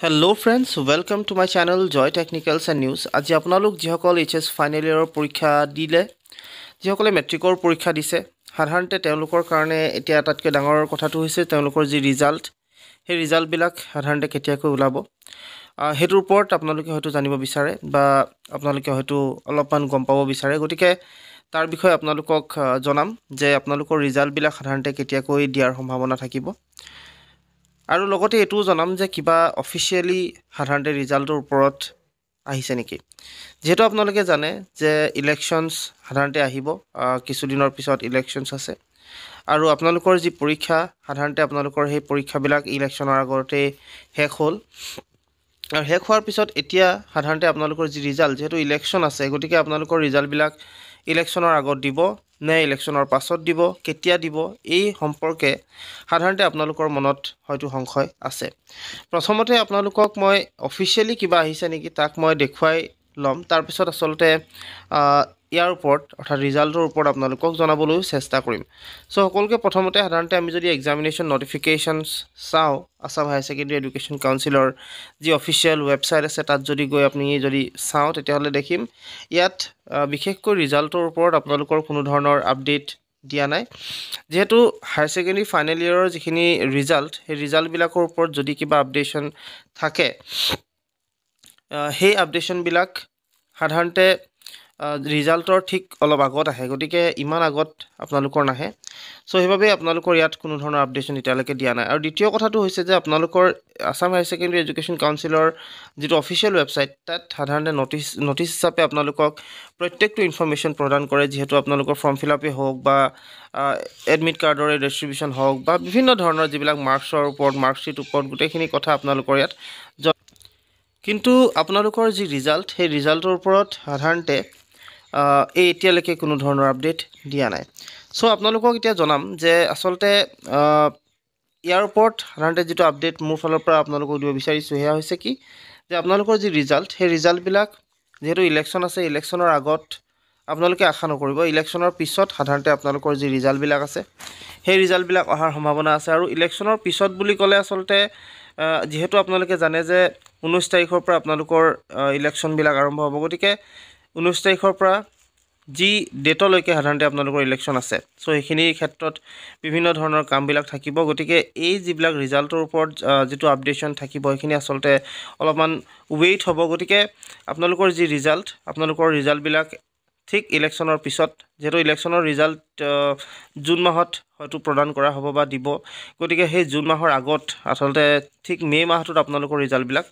Hello friends, welcome to my channel Joy Technicals and News. আজি আপোনালোক যিসকল HS final ইয়াৰৰ পৰীক্ষা দিলে, যিসকলে মেট্ৰিকৰ পৰীক্ষা দিছে, সাধাৰণতে তেওঁলোকৰ কাৰণে এতিয়া আটাইতকৈ ডাঙৰ কথাটো হৈছে তেওঁলোকৰ যি ৰিজাল্ট, সেই ৰিজাল্টবিলাক সাধাৰণতে কেতিয়াকৈ ওলাব, হেতুৰ ওপৰত আপোনালোকে হয়তো জানিব বিচাৰে বা আপোনালোকে হয়তো অলপমান গম পাব বিচাৰে। গতিকে তাৰ বিষয়ে আপোনালোকক জনাম যে আপোনালোকৰ ৰিজাল্টবিলাক সাধাৰণতে কেতিয়াকৈ দিয়াৰ সম্ভাৱনা থাকিব। আৰু লগতে এটোও জনাম যে কিবা অফিচিয়েলি সাধাৰণতে ৰিজাল্টৰ ওপৰত আহিছে নেকি। যেহেতু আপোনালোকে জানে যে ইলেকশ্যনছ সাধাৰণতে আহিব, কিছুদিনৰ পিছত ইলেকশ্যনছ আছে, আৰু আপোনালোকৰ যি পৰীক্ষা সাধাৰণতে আপোনালোকৰ সেই পৰীক্ষাবিলাক ইলেকশ্যনৰ আগতে শেষ হ'ল, আৰু শেষ হোৱাৰ পিছত এতিয়া সাধাৰণতে আপোনালোকৰ যি ৰিজাল্ট, যেহেতু ইলেকশ্যন আছে গতিকে আপোনালোকৰ ৰিজাল্টবিলাক ইলেকশ্যনৰ আগত দিব নে ইলেকশ্যনৰ পাছত দিব, কেতিয়া দিব, এই সম্পৰ্কে সাধাৰণতে আপোনালোকৰ মনত হয়তো সংশয় আছে। প্ৰথমতে আপোনালোকক মই অফিচিয়েলি কিবা আহিছে নেকি তাক মই দেখুৱাই ল'ম, তাৰপিছত আচলতে ইয়াৰ ওপৰত অৰ্থাৎ ৰিজাল্টৰ ওপৰত আপোনালোকক জনাবলৈও চেষ্টা কৰিম। চ' সকলোকে প্ৰথমতে সাধাৰণতে আমি যদি এক্সামিনেশ্যন নটিফিকেশ্যনছ চাওঁ, আছাম হায়াৰ ছেকেণ্ডেৰী এডুকেশ্যন কাউন্সিলৰ যি অফিচিয়েল ৱেবছাইট আছে তাত যদি গৈ আপুনি যদি চাওঁ তেতিয়াহ'লে দেখিম ইয়াত বিশেষকৈ ৰিজাল্টৰ ওপৰত আপোনালোকৰ কোনো ধৰণৰ আপডেট দিয়া নাই। যেহেতু হায়াৰ ছেকেণ্ডেৰী ফাইনেল ইয়েৰৰ যিখিনি ৰিজাল্ট, সেই ৰিজাল্টবিলাকৰ ওপৰত যদি কিবা আপডেশ্যন থাকে, সেই আপডেশ্যনবিলাক সাধাৰণতে ৰিজাল্টৰ ঠিক অলপ আগত আহে, গতিকে ইমান আগত আপোনালোকৰ নাহে। চ' সেইবাবে আপোনালোকৰ ইয়াত কোনো ধৰণৰ আপডেশ্যন এতিয়ালৈকে দিয়া নাই। আৰু দ্বিতীয় কথাটো হৈছে যে আপোনালোকৰ আছাম হায়াৰ ছেকেণ্ডেৰী এডুকেশ্যন কাউন্সিলৰ যিটো অফিচিয়েল ৱেবছাইট তাত সাধাৰণতে নটিচ হিচাপে আপোনালোকক প্ৰত্যেকটো ইনফৰ্মেশ্যন প্ৰদান কৰে, যিহেতু আপোনালোকৰ ফৰ্ম ফিল আপেই হওক বা এডমিট কাৰ্ডৰে ডিষ্ট্ৰিবিউশ্যন হওক বা বিভিন্ন ধৰণৰ যিবিলাক মাৰ্কছৰ ওপৰত, মাৰ্কশ্বিট ওপৰত গোটেইখিনি কথা আপোনালোকৰ ইয়াত। কিন্তু আপোনালোকৰ যি ৰিজাল্ট, সেই ৰিজাল্টৰ ওপৰত সাধাৰণতে এতিয়ালৈকে কোনো ধৰণৰ আপডেট দিয়া নাই। চ' আপোনালোকক এতিয়া জনাম যে আচলতে ইয়াৰ ওপৰত সাধাৰণতে যিটো আপডেট মোৰ ফালৰ পৰা আপোনালোকক দিব বিচাৰিছোঁ সেয়া হৈছে কি, যে আপোনালোকৰ যি ৰিজাল্ট, সেই ৰিজাল্টবিলাক যিহেতু ইলেকশ্যন আছে, ইলেকশ্যনৰ আগত আপোনালোকে আশা নকৰিব, ইলেকশ্যনৰ পিছত সাধাৰণতে আপোনালোকৰ যি ৰিজাল্টবিলাক আছে সেই ৰিজাল্টবিলাক অহাৰ সম্ভাৱনা আছে। আৰু ইলেকশ্যনৰ পিছত বুলি ক'লে আচলতে যিহেতু আপোনালোকে জানে যে 19 তাৰিখৰ পৰা আপোনালোকৰ ইলেকশ্যনবিলাক আৰম্ভ হ'ব, গতিকে 19 তাৰিখৰ পৰা যি ডেটলৈকে সাধাৰণতে আপোনালোকৰ ইলেকশ্যন আছে, চ' সেইখিনিৰ ক্ষেত্ৰত বিভিন্ন ধৰণৰ কামবিলাক থাকিব। গতিকে এই যিবিলাক ৰিজাল্টৰ ওপৰত যিটো আপডেশ্যন থাকিব সেইখিনি আচলতে অলপমান ৱেইট হ'ব। গতিকে আপোনালোকৰ যি ৰিজাল্ট, আপোনালোকৰ ৰিজাল্টবিলাক ঠিক ইলেকশ্যনৰ পিছত, যিহেতু ইলেকশ্যনৰ ৰিজাল্ট জুন মাহত হয়তো প্ৰদান কৰা হ'ব বা দিব, গতিকে সেই জুন মাহৰ আগত আচলতে ঠিক মে' মাহটোত আপোনালোকৰ ৰিজাল্টবিলাক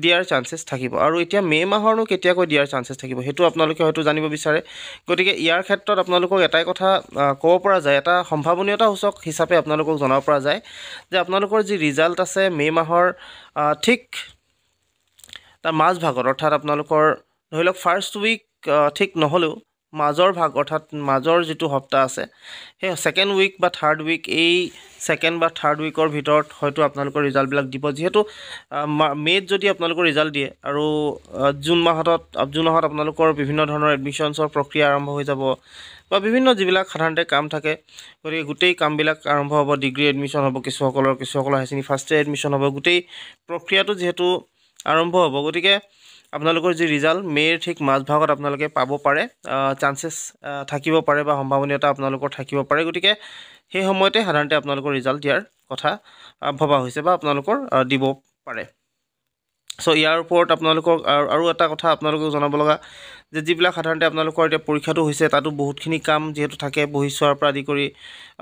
দিয়াৰ চান্সেছ থাকিব। আৰু এতিয়া মে' মাহৰনো কেতিয়াকৈ দিয়াৰ চান্সেছ থাকিব সেইটো আপোনালোকে হয়তো জানিব বিচাৰে। গতিকে ইয়াৰ ক্ষেত্ৰত আপোনালোকক এটাই কথা ক'ব পৰা যায়, এটা সম্ভাৱনীয়তা সূচক হিচাপে আপোনালোকক জনাব পৰা যায় যে আপোনালোকৰ যি ৰিজাল্ট আছে মে' মাহৰ ঠিক তাৰ মাজভাগত, অৰ্থাৎ আপোনালোকৰ ধৰি লওক ফাৰ্ষ্ট উইক ঠিক নহ'লেও মাজৰ ভাগ, অৰ্থাৎ মাজৰ যিটো সপ্তাহ আছে সেই ছেকেণ্ড উইক বা থাৰ্ড উইক, এই ছেকেণ্ড বা থাৰ্ড উইকৰ ভিতৰত হয়তো আপোনালোকৰ ৰিজাল্টবিলাক দিব। যিহেতু মে'ত যদি আপোনালোকৰ ৰিজাল্ট দিয়ে আৰু জুন মাহত আপোনালোকৰ বিভিন্ন ধৰণৰ এডমিশ্যনছৰ প্ৰক্ৰিয়া আৰম্ভ হৈ যাব বা বিভিন্ন যিবিলাক সাধাৰণতে কাম থাকে, গতিকে গোটেই কামবিলাক আৰম্ভ হ'ব, ডিগ্ৰী এডমিশ্যন হ'ব, কিছুসকলৰ higher secondary first year admission হ'ব, গোটেই প্ৰক্ৰিয়াটো যিহেতু আৰম্ভ হ'ব, গতিকে আপোনালোকৰ যি ৰিজাল্ট মে'ৰ ঠিক মাজভাগত আপোনালোকে পাব পাৰে, চান্সেছ থাকিব পাৰে বা সম্ভাৱনীয়তা আপোনালোকৰ থাকিব পাৰে। গতিকে সেই সময়তে সাধাৰণতে আপোনালোকৰ ৰিজাল্ট দিয়াৰ কথা ভবা হৈছে বা আপোনালোকৰ দিব পাৰে। চ' ইয়াৰ ওপৰত আপোনালোকক আৰু এটা কথা আপোনালোকক জনাব লগা যে যিবিলাক সাধাৰণতে আপোনালোকৰ এতিয়া পৰীক্ষাটো হৈছে তাতো বহুতখিনি কাম যিহেতু থাকে, বহি চোৱাৰ পৰা আদি কৰি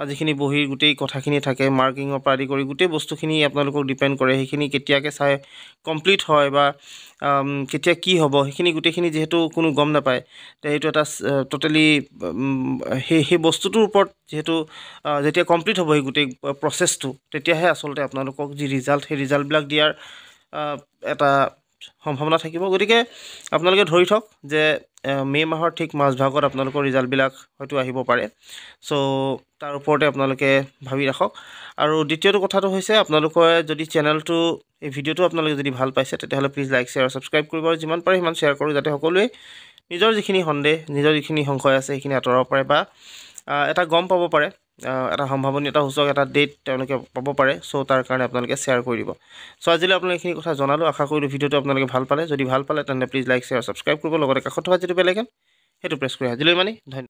যিখিনি বহীৰ গোটেই কথাখিনি থাকে, মাৰ্কিঙৰ পৰা আদি কৰি গোটেই বস্তুখিনি আপোনালোকক ডিপেণ্ড কৰে, সেইখিনি কেতিয়াকৈ চাই কমপ্লিট হয় বা কেতিয়া কি হ'ব সেইখিনি গোটেইখিনি যিহেতু কোনো গম নাপায়, সেইটো এটা ট'টেলি সেই বস্তুটোৰ ওপৰত যিহেতু যেতিয়া কমপ্লিট হ'ব সেই গোটেই প্ৰচেছটো, তেতিয়াহে আচলতে আপোনালোকক যি ৰিজাল্ট, সেই ৰিজাল্টবিলাক দিয়াৰ এটা সম্ভাৱনা থাকিব। গতিকে আপোনালোকে ধৰি থওক যে মে' মাহৰ ঠিক মাজভাগত আপোনালোকৰ ৰিজাল্টবিলাক হয়তো আহিব পাৰে। চ' তাৰ ওপৰতে আপোনালোকে ভাবি ৰাখক। আৰু দ্বিতীয়টো কথাটো হৈছে আপোনালোকে যদি চেনেলটো, এই ভিডিঅ'টো আপোনালোকে যদি ভাল পাইছে তেতিয়াহ'লে প্লিজ লাইক, শ্বেয়াৰ, ছাবস্ক্ৰাইব কৰিব, আৰু যিমান পাৰে সিমান শ্বেয়াৰ কৰোঁ যাতে সকলোৱে নিজৰ যিখিনি সন্দেহ, নিজৰ যিখিনি সংশয় আছে সেইখিনি আঁতৰাব পাৰে বা এটা গম পাব পাৰে এটা সম্ভাৱনীয়তা সূচক এটা ডেট তেওঁলোকে পাব পাৰে। চ' তাৰ কাৰণে আপোনালোকে শ্বেয়াৰ কৰি দিব। চ' আজিলৈ আপোনালোকে এইখিনি কথা জনালোঁ। আশা কৰিলোঁ ভিডিঅ'টো আপোনালোকে ভাল পালে। যদি ভাল পালে তেন্তে প্লিজ লাইক শ্বেয়াৰ ছাবস্ক্ৰাইব কৰিব, লগতে কাষত থকা যিটো বেল আইকন সেইটো প্ৰেছ কৰি আজিলৈ ইমানেই। ধন্যবাদ।